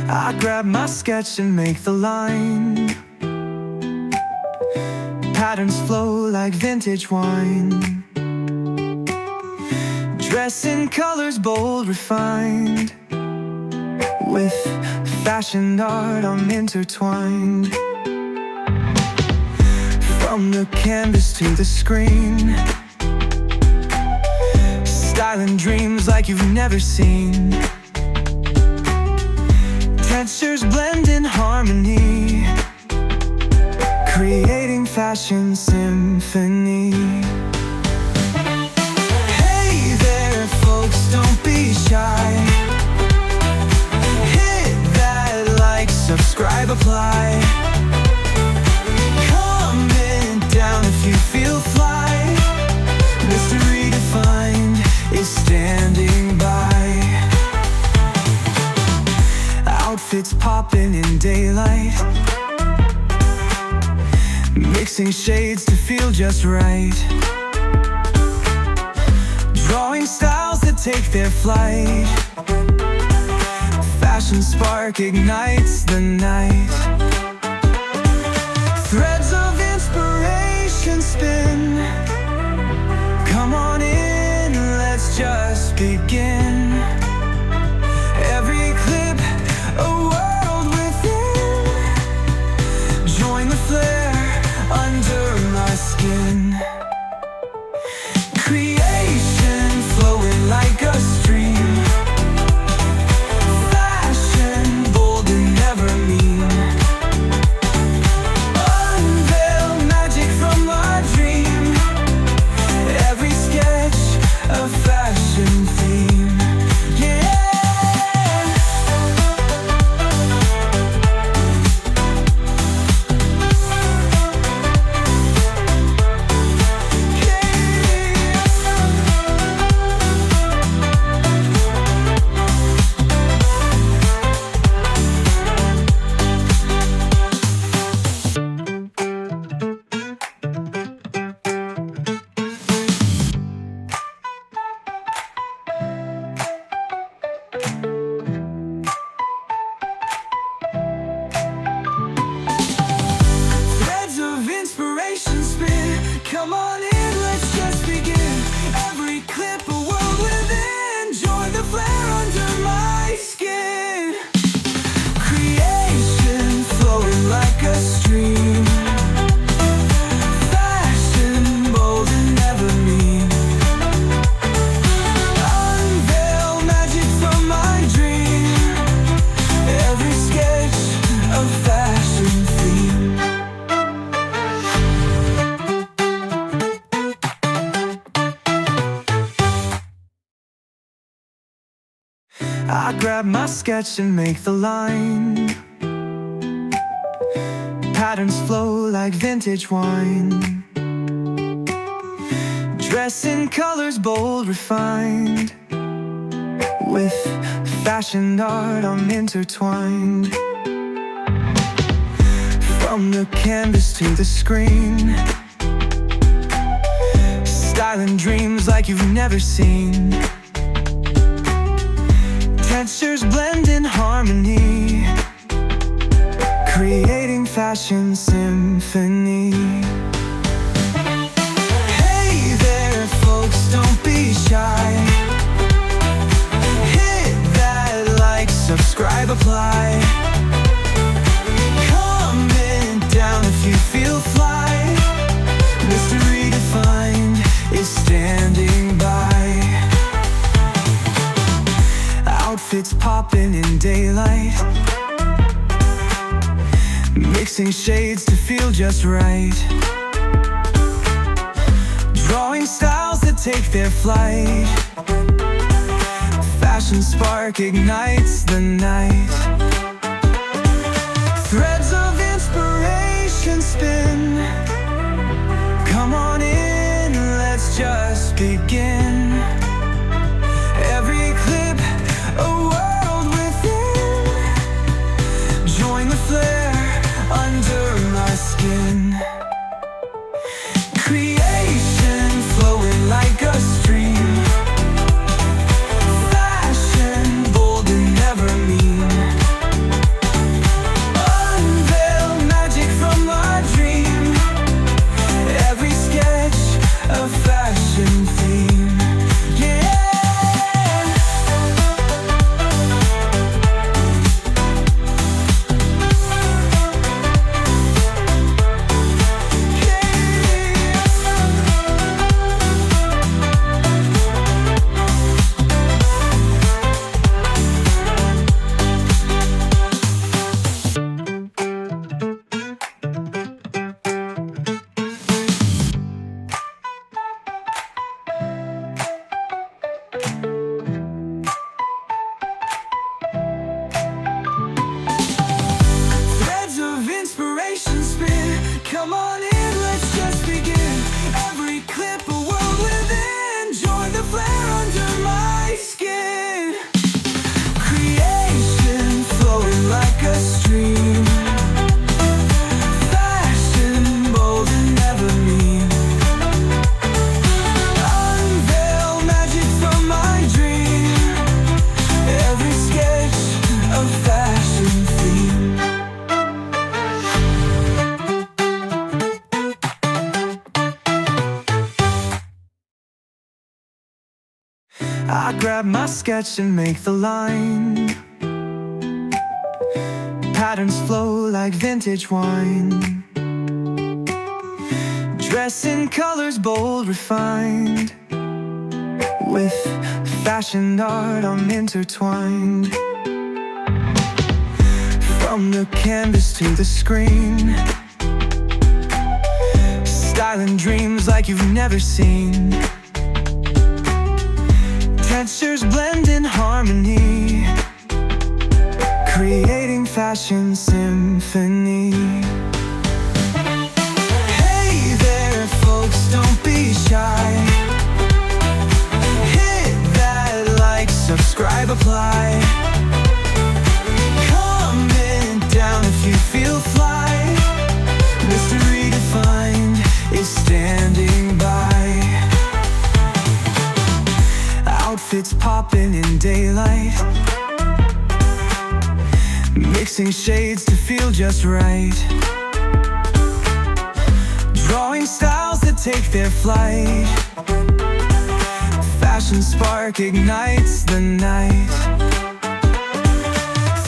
I grab my sketch and make the line. Patterns flow like vintage wine. Dress in colors bold, refined. With fashion art I'm intertwined. From the canvas to the screen, styling dreams like you've never seen. Textures blend in harmony, creating fashion symphony. Hey there folks, don't be shy. Hit that like, subscribe, apply. Comment down if you feel fly. Mr. Redefined is standing by. Outfits popping in daylight, mixing shades to feel just right. Drawing styles that take their flight. Fashion spark ignites the night. Threads of inspiration spin. Come on in, let's just begin. Every clip a world within. Join the flare under my skin. Creation flowing like a stream. Fashion bold and never mean. Unveil magic from our dream. Every sketch a fashion theme. Come on in, let's just begin. Every clip a world within. Join the flare under my skin. Creation flowing like a stream. Fashion bold and never mean. Unveil magic from my dream. Every sketch a fashion theme. I grab my sketch and make the line. Patterns flow like vintage wine. Dress in colors bold, refined. With fashion art I'm intertwined. From the canvas to the screen, styling dreams like you've never seen. Textures blend in harmony, creating fashion symphony. Hey there folks, don't be shy. Hit that like, subscribe, apply. Comment down if you feel fly. Mr. Redefined is standing by. Outfits popping in daylight, mixing shades to feel just right. Drawing styles that take their flight. Fashion spark ignites the night. Threads of inspiration spin. Come on in, let's just begin. Every clip a world within. Join the flare under my skin. Creation flowing like a stream. Fashion bold and never mean. grab my sketch and make the line. Patterns flow like vintage wine. Dress in colors bold, refined. With fashion art I'm intertwined. From the canvas to the screen, styling dreams like you've never seen. Textures blend in harmony, creating fashion symphony. Hey there folks, don't be shy. Hit that like, subscribe, apply. Comment down if you feel fly. Mr. Redefined is standing by. Outfits popping in daylight, mixing shades to feel just right. Drawing styles that take their flight. Fashion spark ignites the night.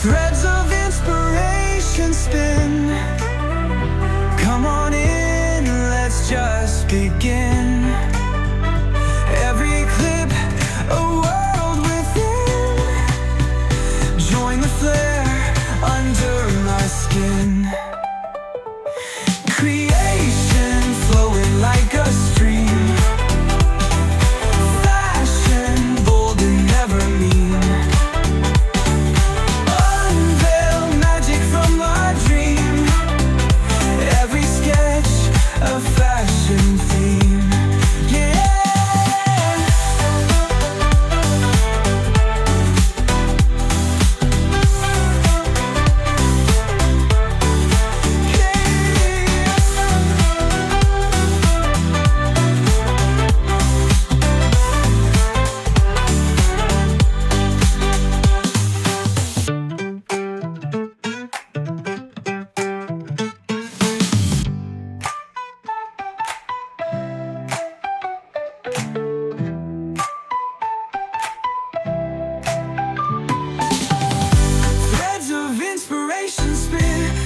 Threads of inspiration spin. Come on in, let's just begin. Every clip, a world within. Join the flare under my skin. Creation flowing like a stream. Fashion bold and never mean. Unveil magic from our dream. Every sketch a fashion theme.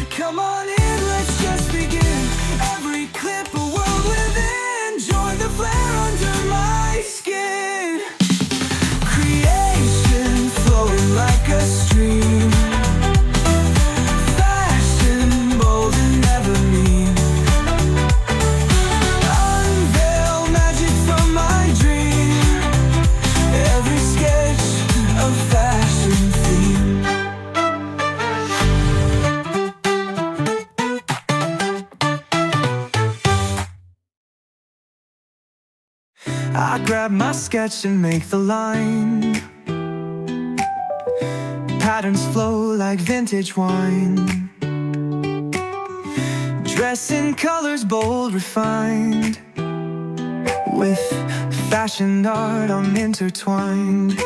Come on in, let's just begin. Every clip, a world within. Join the flare under my skin. Creation flowing like a stream. Fashion bold and never mean. Unveil magic from my dream. Every sketch a fashion theme. I grab my sketch and make the line. Patterns flow like vintage wine. Dress in colors bold, refined. With fashion art I'm intertwined.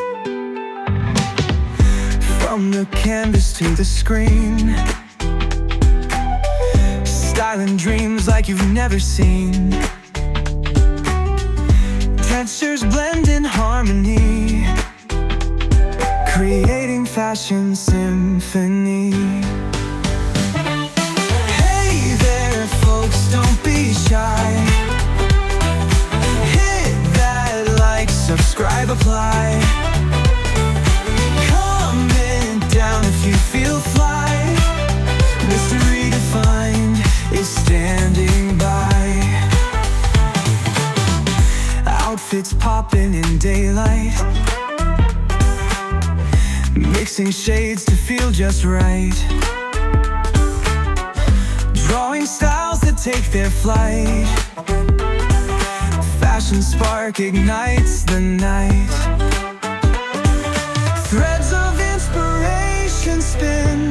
From the canvas to the screen, styling dreams like you've never seen. Textures blend in harmony, creating fashion symphony. Hey there folks, don't be shy. Hit that like, subscribe, apply. Comment down if you feel fly. Mr. Redefined is standing by. Outfits popping in daylight, mixing shades to feel just right. Drawing styles that take their flight. Fashion spark ignites the night. Threads of inspiration spin.